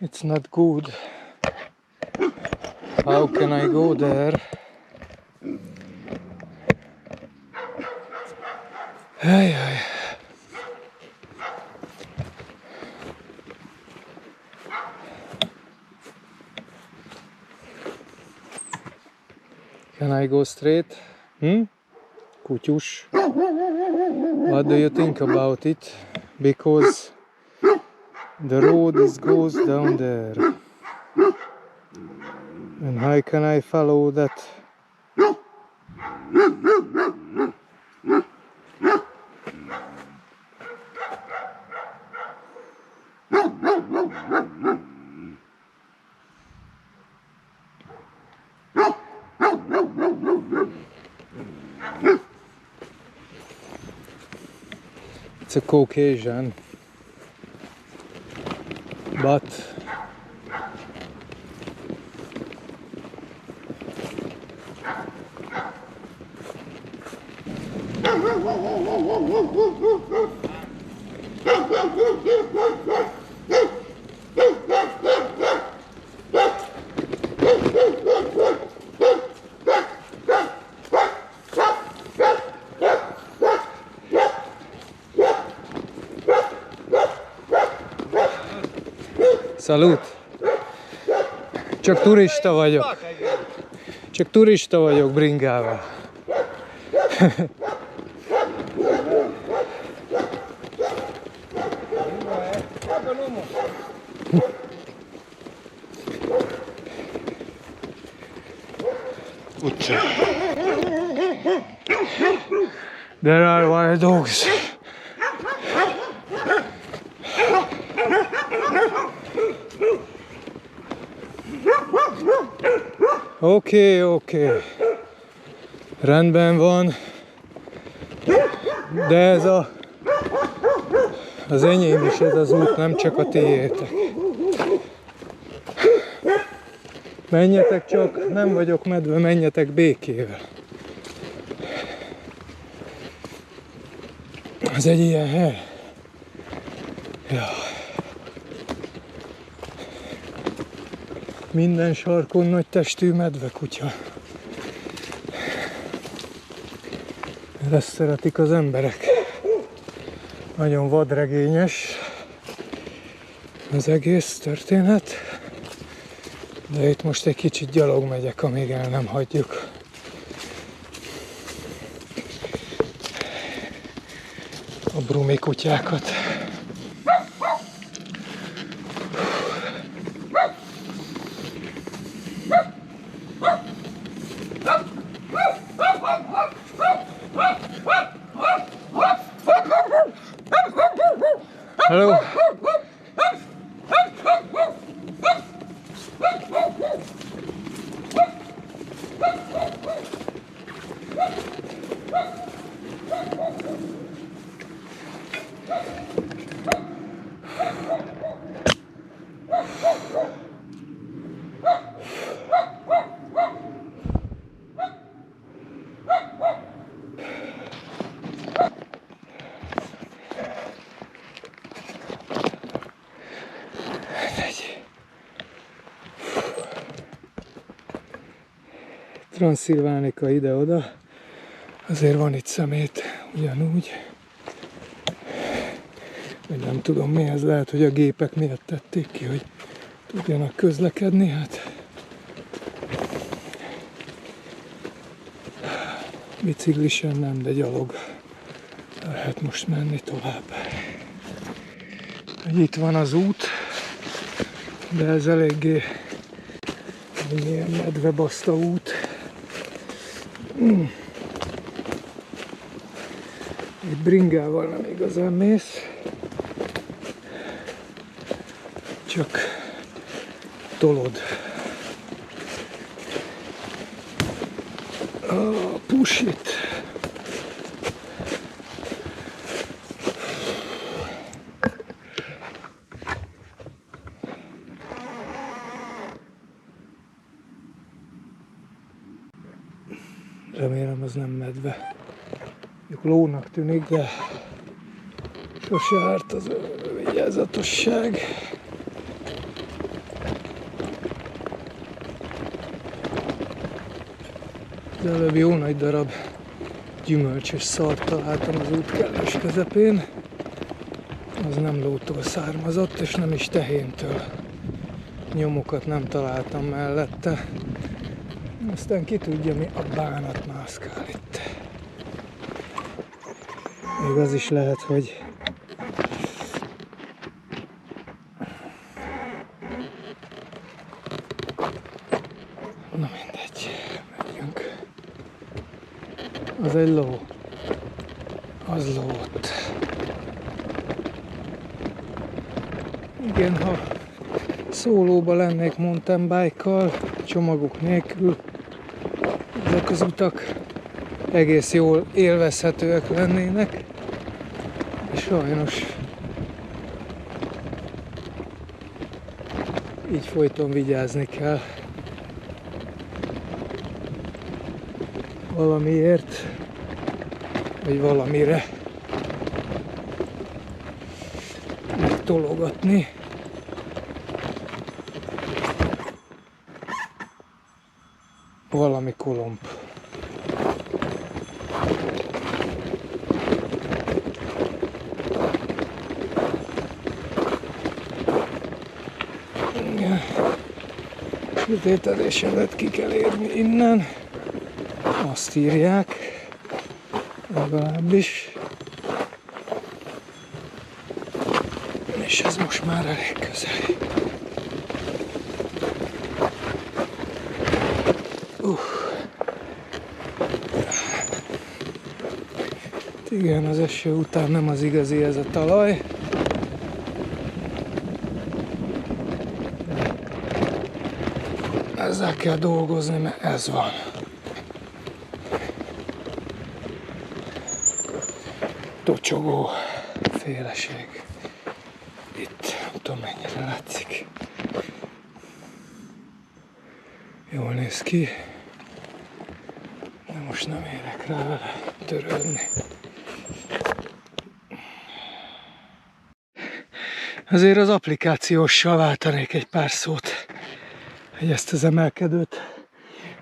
It's not good. How can I go there? Ajaj. Can I go straight? Kutyus. What do you think about it? Because the road goes down there. And how can I follow that? It's a Caucasian, but Salut! Csak turista vagyok. Csak turista vagyok bringával. Utca. There are wild dogs. Oké. Rendben van. De ez az enyém is, ez az út, nem csak a tiétek. Menjetek csak, nem vagyok medve, menjetek békével. Ez egy ilyen hely. Ja. Minden sarkon nagy testű medvekutya. Ezt szeretik az emberek. Nagyon vadregényes az egész történet. De itt most egy kicsit gyalog megyek, amíg el nem hagyjuk. A brumi kutyákat. Hello. Transilvanica ide-oda, azért van itt szemét ugyanúgy. Vagy nem tudom mi ez, lehet, hogy a gépek miatt tették ki, hogy tudjanak közlekedni, hát. Biciklisen nem, de gyalog lehet most menni tovább. Itt van az út, de ez eléggé ilyen medvebaszta út. Egy bringával nem igazán mész, csak tolod. Push it! Remélem az nem medve. Lónak tűnik, de sose árt az vigyázatosság. Az előbb jó nagy darab gyümölcsös szart találtam az út kellős közepén. Az nem lótól származott, és nem is tehéntől. Nyomokat nem találtam mellette. Aztán ki tudja, mi a bánat mászkál itt. Még az is lehet, hogy na mindegy, megyünk. Az egy ló. Az ló ott. Igen, ha szólóba lennék mountain bike-kal, csomagok nélkül, ezek az utak egész jól élvezhetőek lennének, és sajnos így folyton vigyázni kell valamiért, vagy valamire megtologatni. Valami kolomb. Sötétedés előtt ki kell érni innen. Azt írják. Legalábbis. És ez most már elég közel. Igen, az eső után nem az igazi ez a talaj. Ezzel kell dolgozni, mert ez van. Tocsogó féleség. Itt, nem tudom mennyire látszik. Jól néz ki. De most nem érek rá vele törődni. Azért az applikációssal váltanék egy pár szót, hogy ezt az emelkedőt,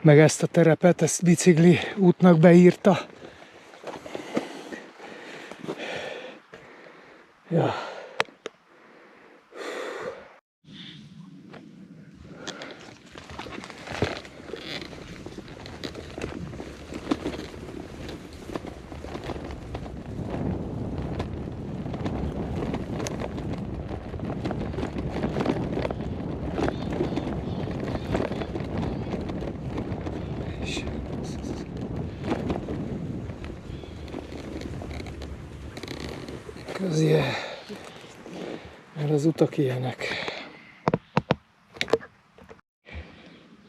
meg ezt a terepet, ezt bicikli útnak beírta. Ja. Közie, mert az utak ilyenek.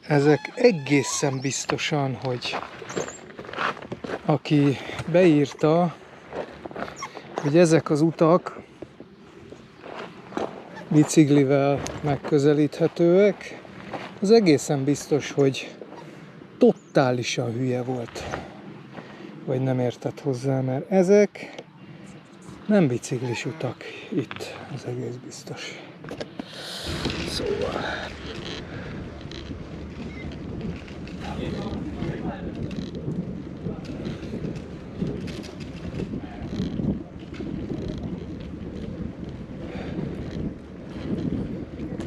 Ezek egészen biztosan, hogy aki beírta, hogy ezek az utak biciklivel megközelíthetőek, az egészen biztos, hogy totálisan hülye volt, vagy nem értett hozzá, mert ezek nem biciklis utak itt, az egész biztos. Szóval...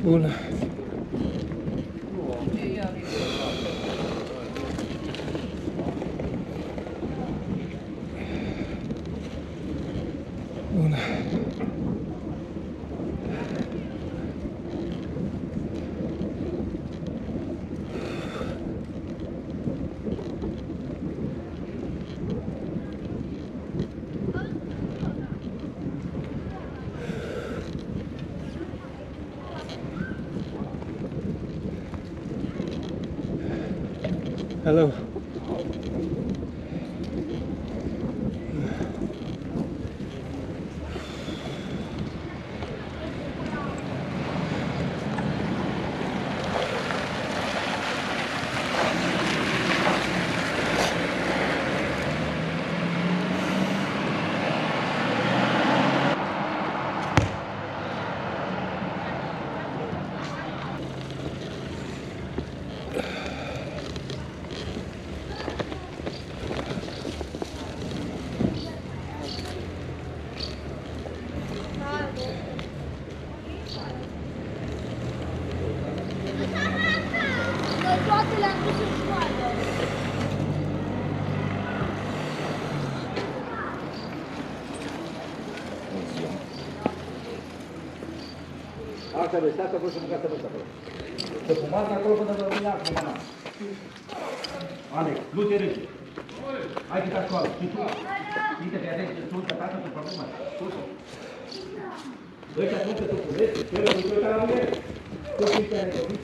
Una. Hello. Toate le-am dus în școală. Asta vezi, stați acolo și mâncați să acolo. Să fumați acolo până vă rămâne acum, mama. Alex, nu te râzi. Hai cât acolo, și tu. Uite-te, atenție, tu că tata tu problemă. Scuze. Ăștia sunt că tu culeți, trebuie să uita la mine. Tu știi că ai copii.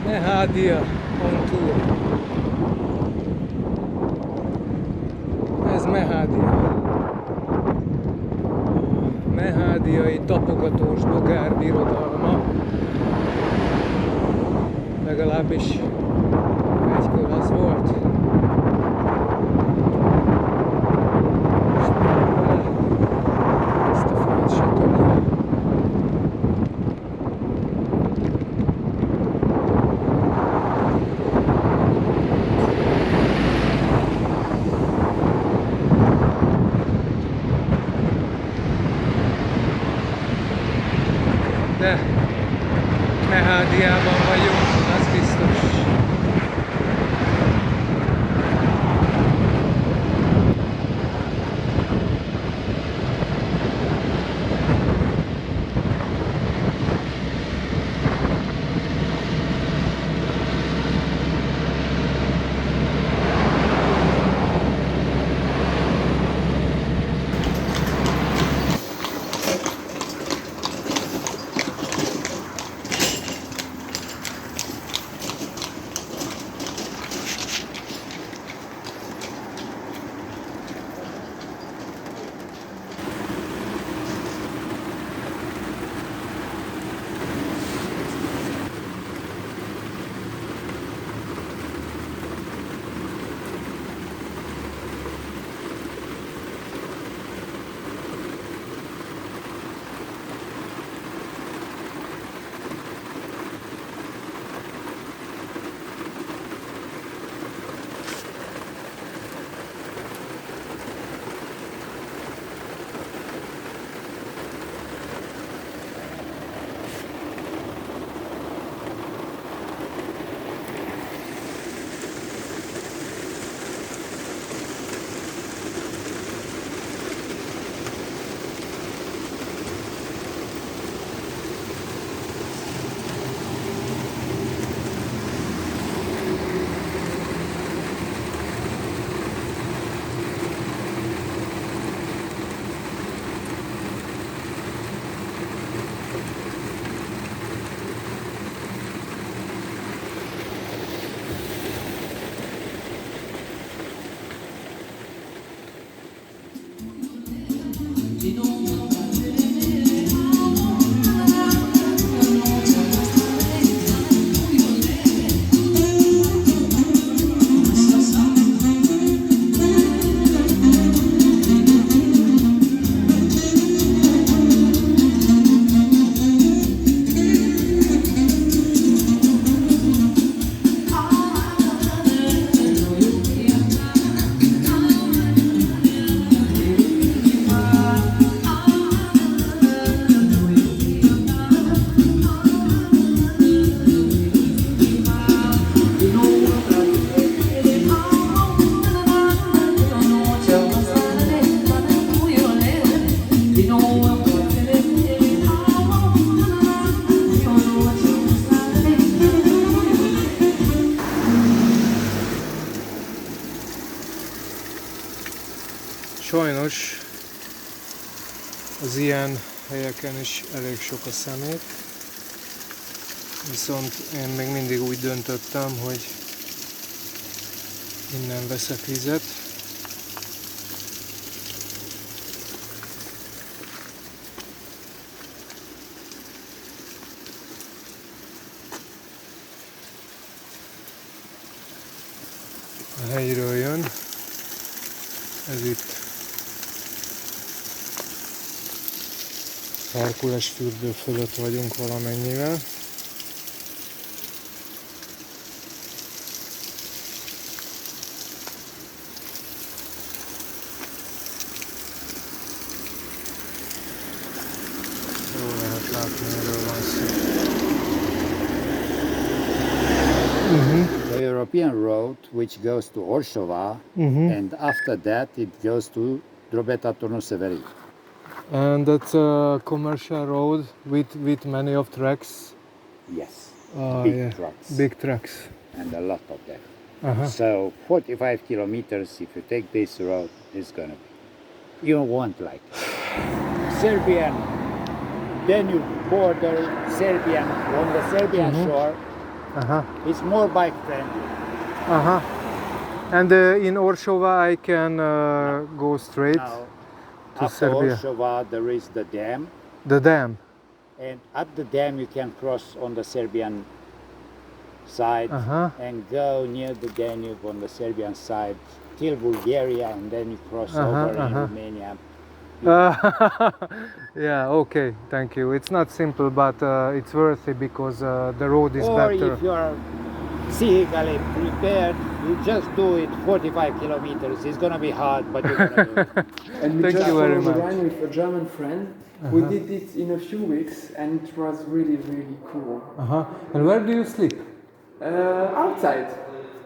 Mehádia on tour. Ez Mehádia. Mehádiai tapogatós bogár birodalma. Legalábbis egykor az volt. Ezt a fát se tudja. De Mehádiában vagyunk, az biztos. Sajnos az ilyen helyeken is elég sok a szemét, viszont én még mindig úgy döntöttem, hogy innen veszek vizet. A helyről jön, ez itt Herkulesfürdő fölött vagyunk valamennyivel. Jól lehet látni, erről van szó. The European road which goes to Orsova, and after that it goes to Drobeta-Tornoseveri. And that's a commercial road with many of tracks. Yes, Yeah. trucks, Big trucks. and a lot of them. So 45 kilometers, if you take this road, it's gonna be. You want like Serbian, Danube border, Serbian, on the Serbian shore, It's more bike friendly. And in Orsova I can go straight Now, to after Serbia. Orsova, there is the dam. The dam. And at the dam you can cross on the Serbian side and go near the Danube on the Serbian side till Bulgaria, and then you cross over in Romania. Yeah, okay, thank you. It's not simple, but it's worth it because the road is Or better. if you are physically prepared, you just do it 45 kilometers. It's gonna be hard, but you're gonna do it. And we Thank just you very followed the much. Rhine with a German friend. We did it in a few weeks and it was really, really cool. And where do you sleep? Outside,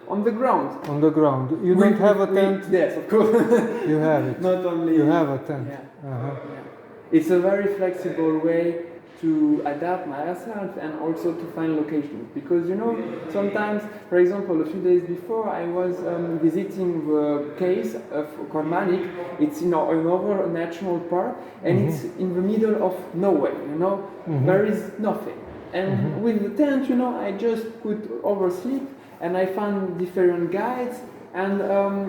on the ground. On the ground. You don't have a tent? Yes, of course. You have it. Not only. You have a tent. Yeah. It's a very flexible way to adapt myself and also to find locations. Because you know, sometimes, for example, a few days before I was visiting the case of Korábban. It's in another national park and it's in the middle of nowhere, you know, there is nothing. And with the tent, you know, I just could oversleep and I found different guides and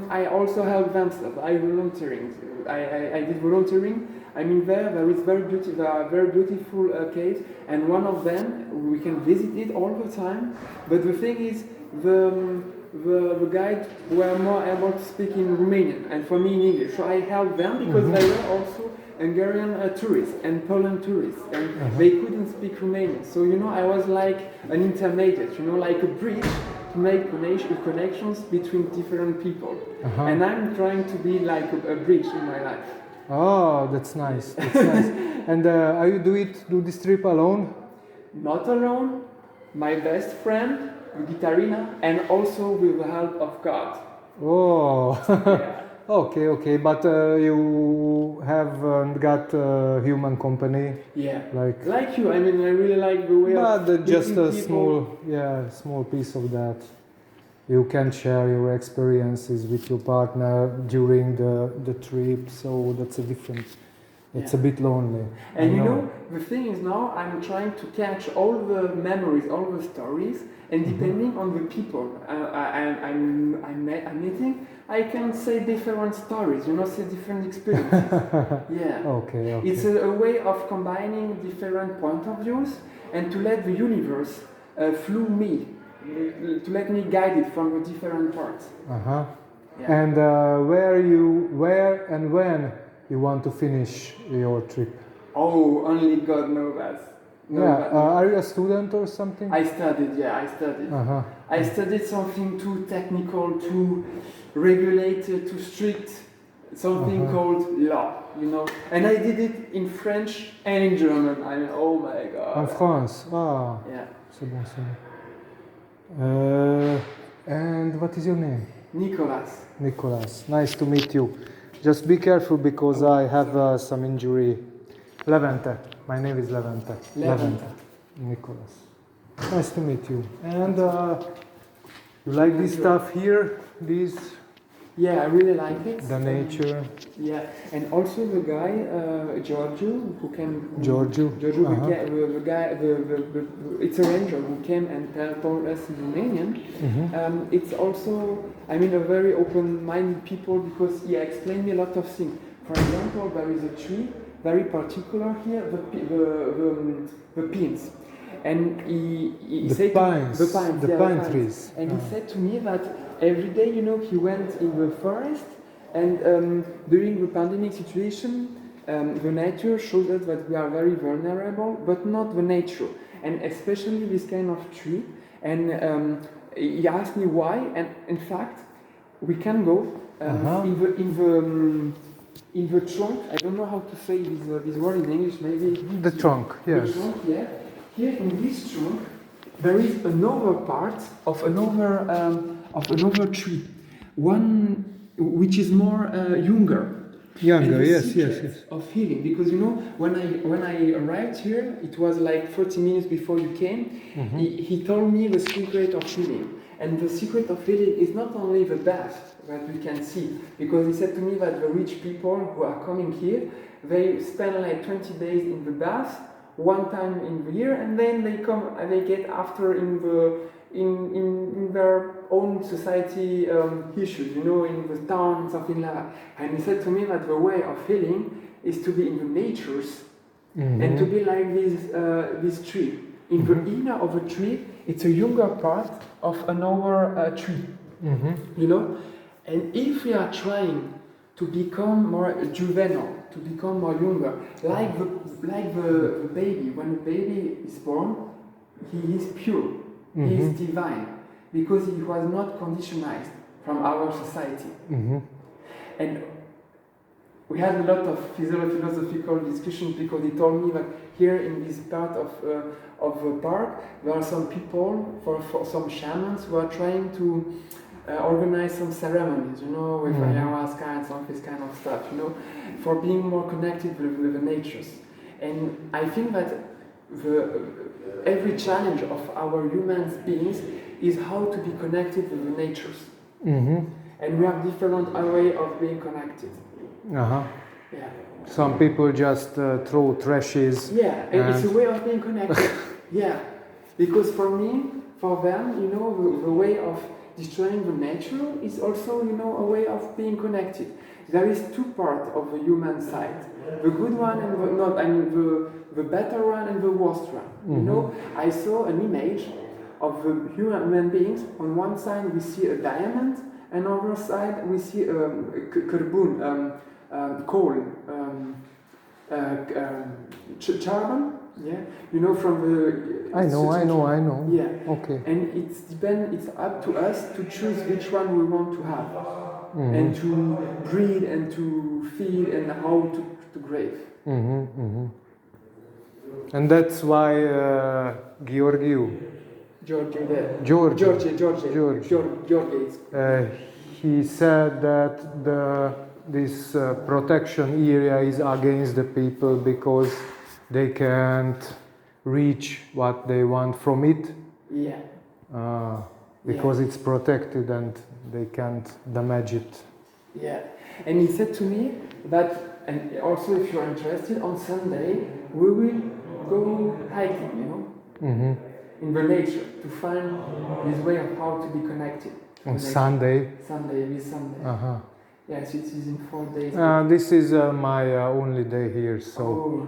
I also helped them stuff. I did volunteering. I mean, there is very beautiful caves, and one of them we can visit it all the time. But the thing is, the guides were more able to speak in Romanian, and for me in English. So I helped them because they were also Hungarian tourists and Poland tourists, and they couldn't speak Romanian. So you know, I was like an intermediate, you know, like a bridge to make connections between different people. And I'm trying to be like a bridge in my life. Oh, that's nice. That's nice. And are you do this trip alone? Not alone, my best friend, the guitarina, and also with the help of God. Oh, Yeah. okay. But you haven't got human company. Yeah, Like you. I mean, I really like the way of but just meeting a people. small piece of that. You can share your experiences with your partner during the trip, so that's a different. It's a bit lonely. And you know, the thing is now I'm trying to catch all the memories, all the stories, and depending on the people I'm meeting, I can say different stories, you know, say different experiences. Yeah. Okay. It's a way of combining different point of views and to let the universe through me, to let me guide it from the different parts. Yeah. And where and when you want to finish your trip? Oh, only God knows that. Are you a student or something? I studied. I studied something too technical, too regulated, too strict, something called law, you know. And I did it in French and in German. I mean, oh my God. En France. Ah. Yeah. C'est bon, c'est bon. And what is your name? Nicolas. Nicolas. Nice to meet you. Just be careful because I have some injury. Levente. My name is Levente. Levente. Nicolas. Nice to meet you. And you like this stuff here? This? Yeah, I really like it. The nature. Yeah, and also the guy Giorgio who came. Giorgio. The guy, it's a ranger who came and told us in Romanian. It's also, I mean, a very open-minded people because he explained me a lot of things. For example, there is a tree very particular here, the pines. And he said the pine trees. And he said to me that every day, you know, he went in the forest, and during the pandemic situation, the nature showed us that we are very vulnerable, but not the nature, and especially this kind of tree. And he asked me why, and in fact, we can go in the trunk. I don't know how to say this word in English. Maybe the trunk. Yes. The trunk, yeah. Here in this trunk, there is another part of another tree, one which is more younger. Younger, yes. Of healing, because you know, when I arrived here, it was like 30 minutes before you came. He told me the secret of healing, and the secret of healing is not only the bath that we can see, because he said to me that the rich people who are coming here, they spend like 20 days in the bath, one time in the year, and then they come and they get after in their own society issues, you know, in the town, something like that. And he said to me that the way of healing is to be in the natures and to be like this tree. In the inner of a tree, it's a younger part of another tree, you know. And if we are trying to become more juvenile, to become more younger, like the baby, when a baby is born, he is pure, he is divine, because he was not conditioned from our society. And we had a lot of philosophical discussions, because he told me that here in this part of the park, there are some people, for some shamans, who are trying to organize some ceremonies, you know, with ayahuasca and some of this kind of stuff, you know, for being more connected with the natures. And I think that every challenge of our human beings is how to be connected with the natures. And we have different way of being connected. Yeah. Some people just throw trashes. Yeah, and it's a way of being connected. Yeah, because for them, you know, the way of destroying the nature is also, you know, a way of being connected. There is two parts of the human side: the good one and the not, I mean the better one and the worst one. You know, I saw an image of the human beings. On one side we see a diamond, and on the other side we see carbon, coal, carbon. Yeah, you know, from the. I know. Yeah. Okay. And it's up to us to choose which one we want to have, and to breed and to feed and how to grave. And that's why George, he said that this protection area is against the people because they can't reach what they want from it. Yeah. Because it's protected and they can't damage it. Yeah. And he said to me that, and also if you're interested, on Sunday we will go hiking, you know, in the nature, to find this way of how to be connected. On Sunday? Sunday. Yes, it is in 4 days. This is my only day here, so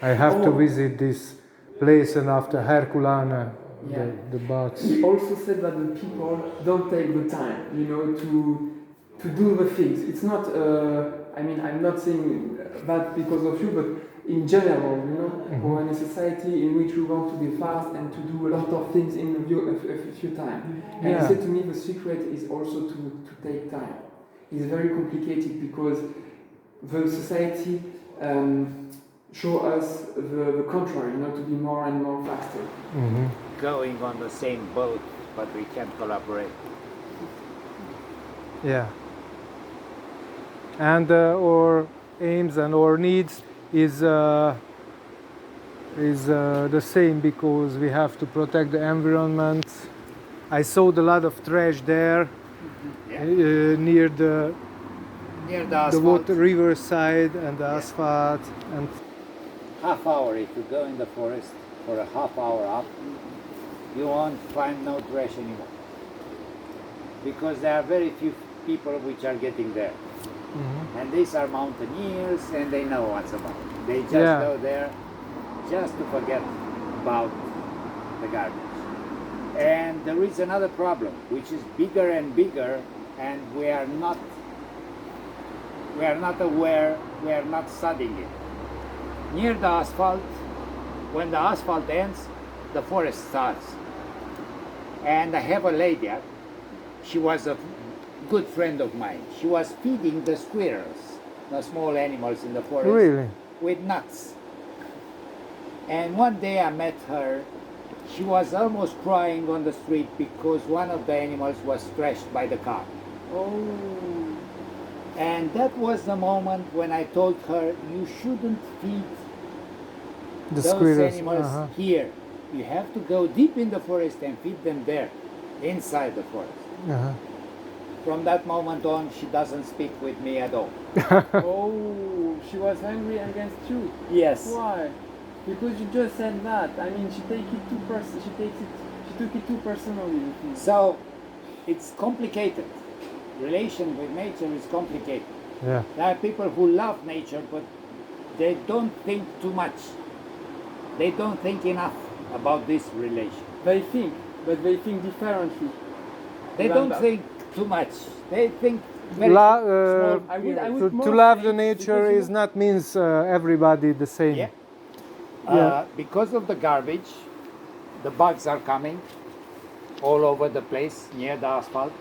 I have to visit this place, and after Herkulesfürdőre, the baths. He also said that the people don't take the time, you know, to do the things. It's not, I mean, I'm not saying that because of you, but in general, you know, we're in a society in which we want to be fast and to do a lot of things in a few times. And he said to me the secret is also to take time. It's very complicated because the society show us the contrary, you know, to be more and more faster. Going on the same boat, but we can't collaborate. Yeah. And our aims and our needs is the same, because we have to protect the environment. I saw a lot of trash there near the water riverside and the asphalt. And half hour, if you go in the forest for a half hour up, you won't find no trash anymore, because there are very few people which are getting there. And these are mountaineers, and they know what's about. They just go there just to forget about the garbage. And there is another problem, which is bigger and bigger, and we are not aware, we are not studying it. Near the asphalt, when the asphalt ends, the forest starts. And I have a lady, she was a good friend of mine. She was feeding the squirrels, the small animals in the forest, with nuts. And one day I met her. She was almost crying on the street because one of the animals was crashed by the car. And that was the moment when I told her, you shouldn't feed those animals here. You have to go deep in the forest and feed them there, inside the forest. From that moment on, she doesn't speak with me at all. She was angry against you? Yes. Why? Because you just said that. I mean, she took it too personally. So it's complicated. Relation with nature is complicated. Yeah. There are people who love nature, but they don't think too much. They don't think enough about this relation. They think, but they think differently. They don't think too much. They think very La- small. I would to more love say the nature because is not means everybody the same. Yeah. Yeah. Because of the garbage, the bugs are coming all over the place near the asphalt.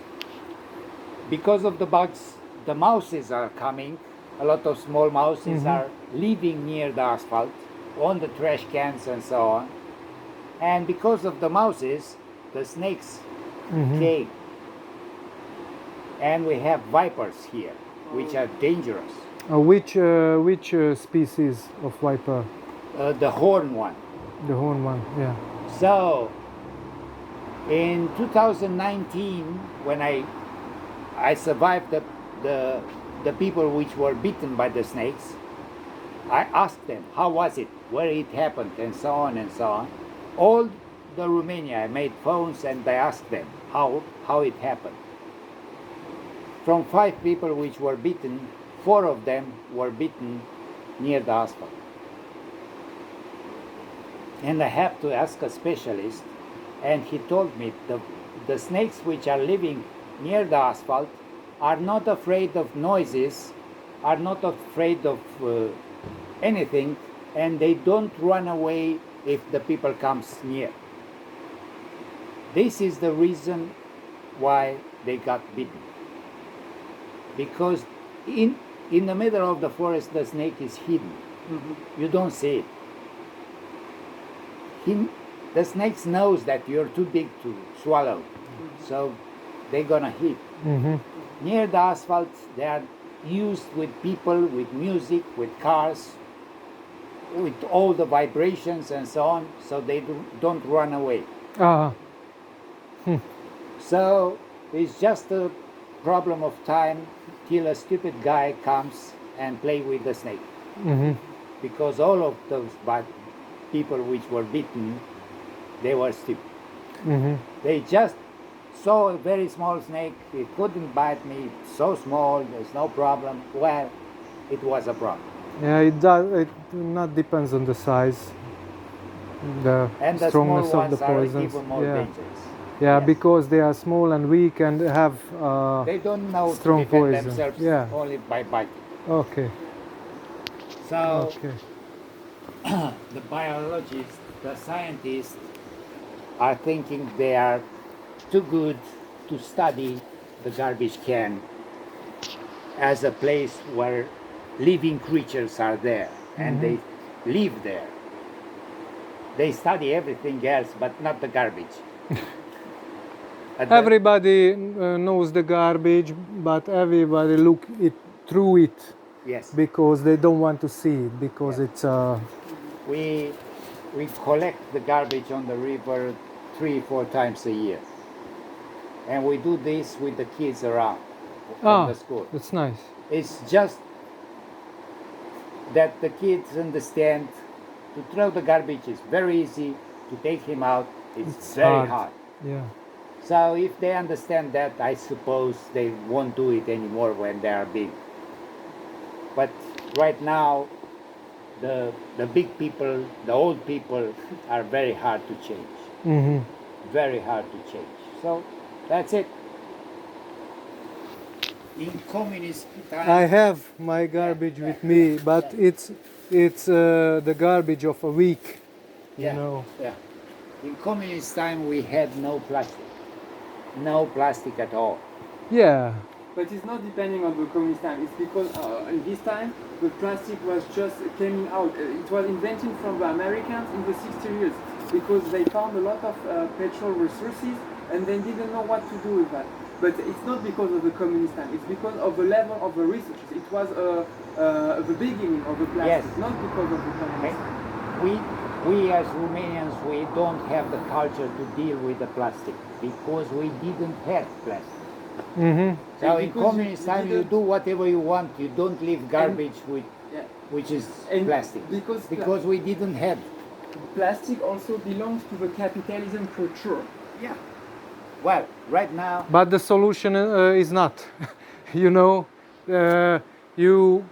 Because of the bugs, the mouses are coming. A lot of small mouses are living near the asphalt, on the trash cans and so on. And because of the mouses, the snakes came. And we have vipers here, which are dangerous. Which species of viper? The horn one. The horn one. Yeah. So, in 2019, when I survived the people which were bitten by the snakes, I asked them, how was it, where it happened, and so on and so on. All the Romania, I made phones and I asked them how it happened. From 5 people which were bitten, 4 of them were bitten near the asphalt. And I have to ask a specialist, and he told me the snakes which are living near the asphalt are not afraid of noises, are not afraid of anything, and they don't run away if the people comes near. This is the reason why they got bitten. Because in the middle of the forest the snake is hidden. You don't see it. The snakes knows that you're too big to swallow, so they're gonna hit. Near the asphalt, they are used with people, with music, with cars, with all the vibrations and so on, so they don't run away. So it's just a problem of time till a stupid guy comes and play with the snake. Because all of those bad people which were bitten, they were stupid. They just saw a very small snake, it couldn't bite me, so small, there's no problem. Well, it was a problem. Yeah, it does. It not depends on the size, the And the strongness small of the ones are poisons. even more dangerous. Yeah, Yes. because they are small and weak and have They don't know strong to defend poison. themselves Yeah. only by biting. Okay. So Okay. the biologists, the scientists are thinking they are too good to study the garbage can as a place where living creatures are there and they live there. They study everything else but not the garbage. Everybody knows the garbage, but everybody look it through it Yes. because they don't want to see it because it's We collect the garbage on the river 3-4 times a year. And we do this with the kids around from the school. That's nice. It's just that the kids understand to throw the garbage is very easy, to take him out it's very hard. Yeah. So if they understand that, I suppose they won't do it anymore when they are big. But right now, the big people, the old people are very hard to change. Very hard to change. So that's it. In communist times, I have my garbage with me, but it's the garbage of a week, you know. Yeah. In communist time, we had no plastic at all. Yeah. But it's not depending on the communist time. It's because in this time the plastic was just coming out. It was invented from the Americans in the 60 years because they found a lot of petrol resources and they didn't know what to do with that. But it's not because of the communist time. It's because of the level of the research. It was the beginning of the plastic, not because of the communist time. We as Romanians, we don't have the culture to deal with the plastic because we didn't have plastic. So in communist time, you do whatever you want. You don't leave garbage which is plastic because we didn't have plastic also belongs to the capitalism culture. Yeah. Well, right now, But the solution is not. You know, you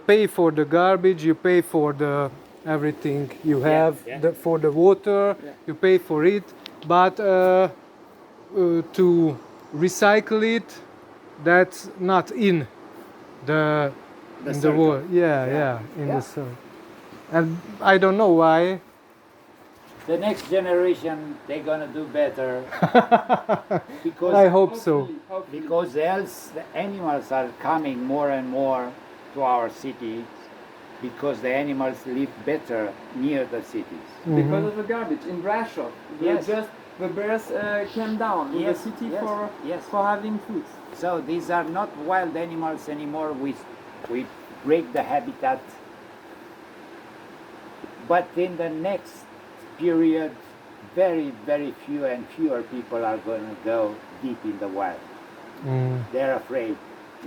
pay for the garbage, you pay for the everything you have, yeah. For the water, Yeah. you pay for it. But to recycle it, that's not in the in the circle. world. Yeah, in the circle. And I don't know why. the next generation, they're gonna do better. because I hope so. Hopefully. Because else the animals are coming more and more to our cities because the animals live better near the cities. Because of the garbage in Brasov. Yes. Just the bears came down in Yes, the city yes. for having food. So these are not wild animals anymore. We break the habitat. But in the next period, very, very few and fewer people are going to go deep in the wild. They're afraid.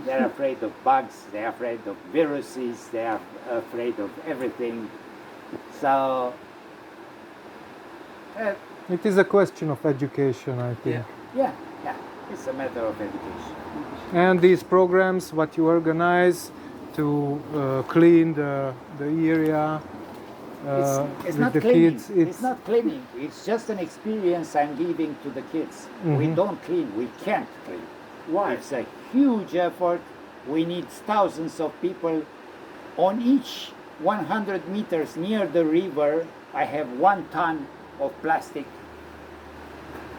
They're afraid of bugs, they're afraid of viruses, they are afraid of everything. So, It is a question of education, I think. yeah, it's a matter of education. And these programs, what you organize to clean the area It's with not the cleaning. kids. It's not cleaning. It's just an experience I'm giving to the kids. We don't clean. We can't clean. Why? It's a huge effort. We need thousands of people. On each 100 meters near the river, I have 1 ton of plastic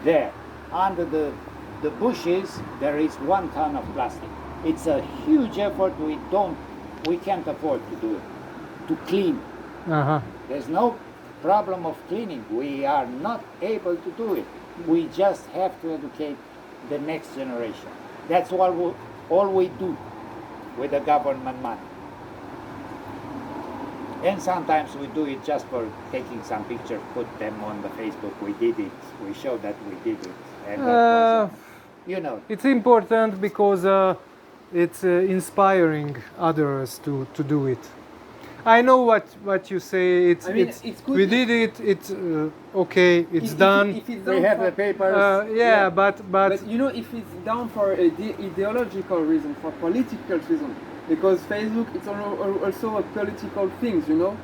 there. Under the bushes, there is 1 ton of plastic. It's a huge effort. We can't afford to do it. To clean. There's no problem of cleaning. We are not able to do it. We just have to educate the next generation. That's all we do with the government money. And sometimes we do it just for taking some pictures, put them on the Facebook. We did it. We show that we did it. And that was, It's important because it's inspiring others to do it. I know what you say. It's good. We did it. It's okay. It's done. If it's we done have for, the papers. But you know, if it's done for ideological reason, for political reason, because Facebook, it's also a political thing, you know.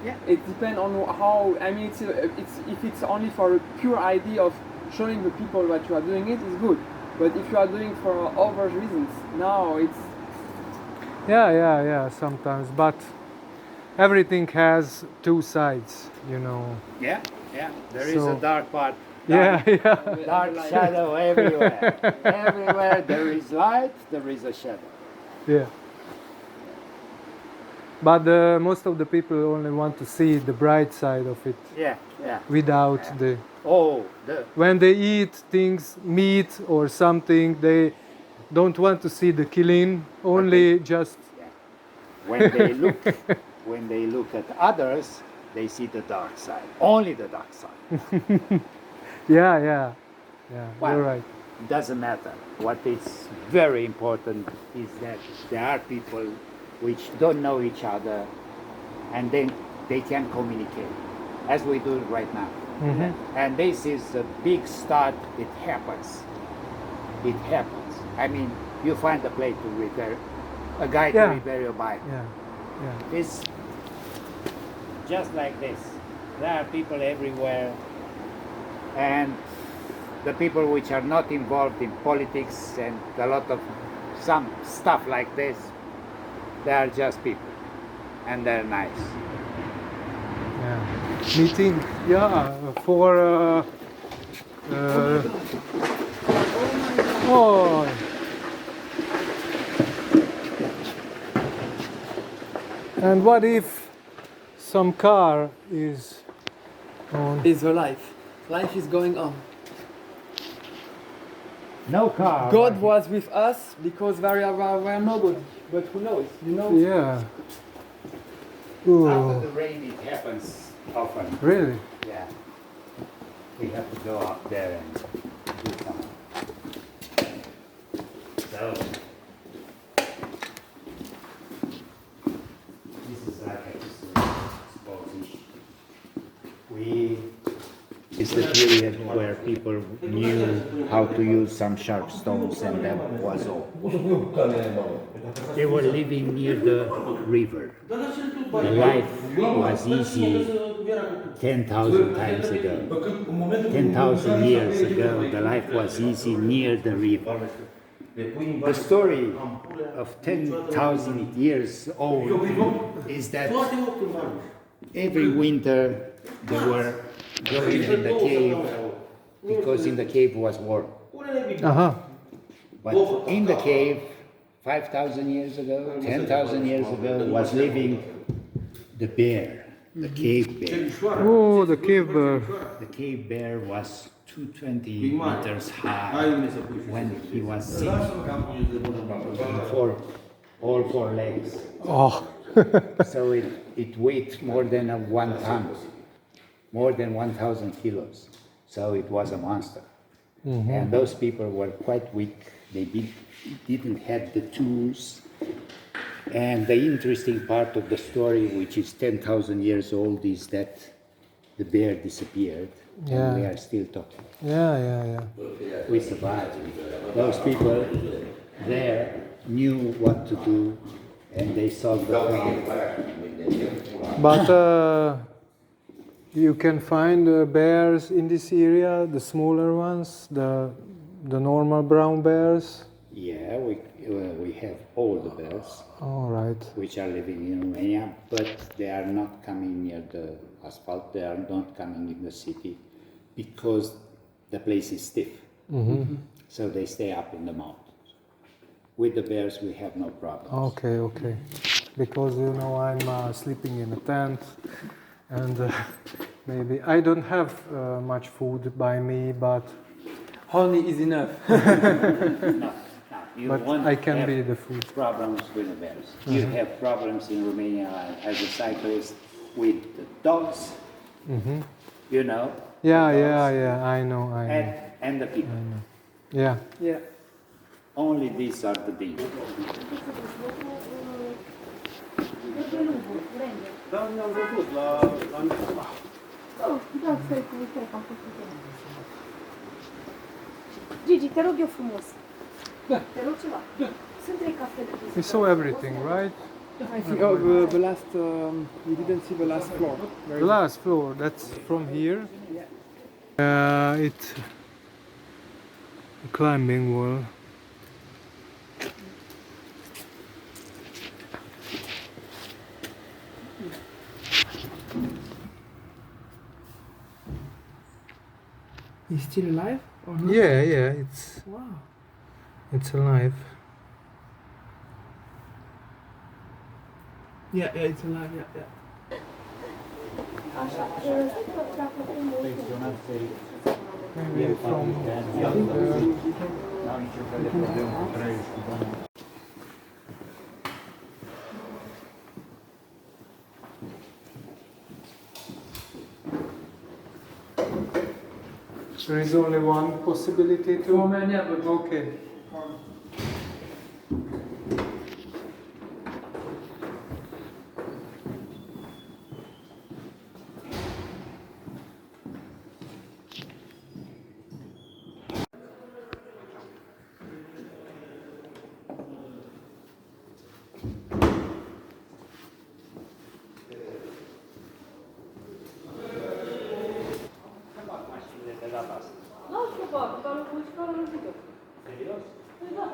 Yeah. It depends on how. I mean, it's if it's only for a pure idea of showing the people that you are doing it, it's good. But if you are doing for other reasons, now it's. Yeah. Sometimes, but everything has 2 sides, you know. Yeah. There is a dark part. Yeah. Dark shadow everywhere. Everywhere there is light, there is a shadow. Yeah. But most of the people only want to see the bright side of it. Yeah. Without the. When they eat things, meat or something, they don't want to see the killing. Only just. Yeah. When they look at others, they see the dark side. Only the dark side. Yeah. Well, You're right. It doesn't matter. What is very important is that there are people which don't know each other, and then they can communicate, as we do right now. And this is a big start. It happens. I mean, you find a place to repair, a guy to repair your bike. Yeah. It's just like this. There are people everywhere, and the people which are not involved in politics and a lot of some stuff like this, they are just people, and they're nice. Meeting, for and what if some car is on? Is the life. Life is going on. No car. God was with us because we are nobody. But who knows? You know? Yeah. After the rain, it happens often. Really? Yeah. We have to go up there and do something. So, this is like a suppose we is the period where people knew how to use some sharp stones, and that was all. They were living near the river. The life was easy 10,000 times ago. 10,000 years ago, the life was easy near the river. The story of 10,000 years old is that every winter they were going in the cave because in the cave was warm. But in the cave, 5,000 years ago, 10,000 years ago, was living the bear, the cave bear. Oh, the cave bear. The cave bear was 220 meters high when he was seen. All four legs. Oh. So it weighed more than 1 ton, more than 1,000 kilos. So it was a monster. And those people were quite weak. They didn't have the tools. And the interesting part of the story, which is 10,000 years old, is that the bear disappeared. Yeah. And we are still talking. Yeah. We survived. Those people there knew what to do, and they solved the problem. But you can find bears in this area, the smaller ones, the normal brown bears. Yeah, we have all the bears, All right. which are living in Romania, but they are not coming near the asphalt. They are not coming in the city because the place is stiff. So they stay up in the mountains. With the bears, we have no problems. Okay. Because I'm sleeping in a tent, and maybe I don't have much food by me, but Honey is enough. No, you but won't I can have be the food. problems with the bears. You have problems in Romania as a cyclist with the dogs, you know. Yeah. I know. And the people. Yeah. Only these are the things. Gigi, te rog eu frumos. Te rog ceva. Sunt 3 cafele. We saw everything, right? I think the last, we didn't see the last floor. The last floor, that's from here. It's a climbing wall. He's still alive? Or not? Yeah, it's alive. Yeah, it's alive, yeah. Așa. Dacă Maybe from there is only one possibility to. Okay. nu știu, fac, dar nu știu care nu știu. Serios? Păi da.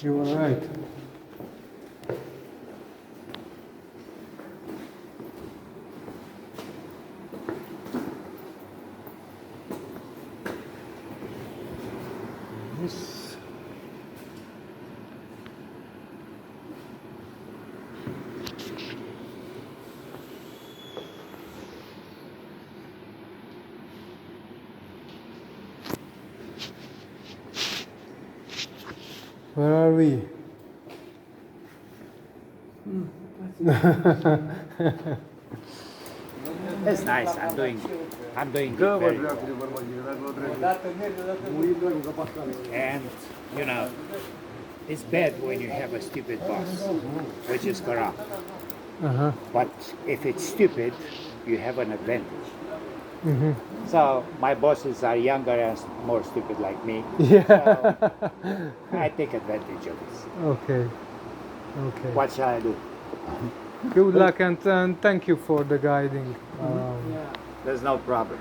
You were right. Yes. Where are we? That's nice. I'm doing I'm doing it very well. And, you know, it's bad when you have a stupid boss, which is corrupt. But if it's stupid, you have an advantage. So my bosses are younger and more stupid like me. Yeah. So I take advantage of this. Okay. What shall I do? Good luck and thank you for the guiding. There's no problem.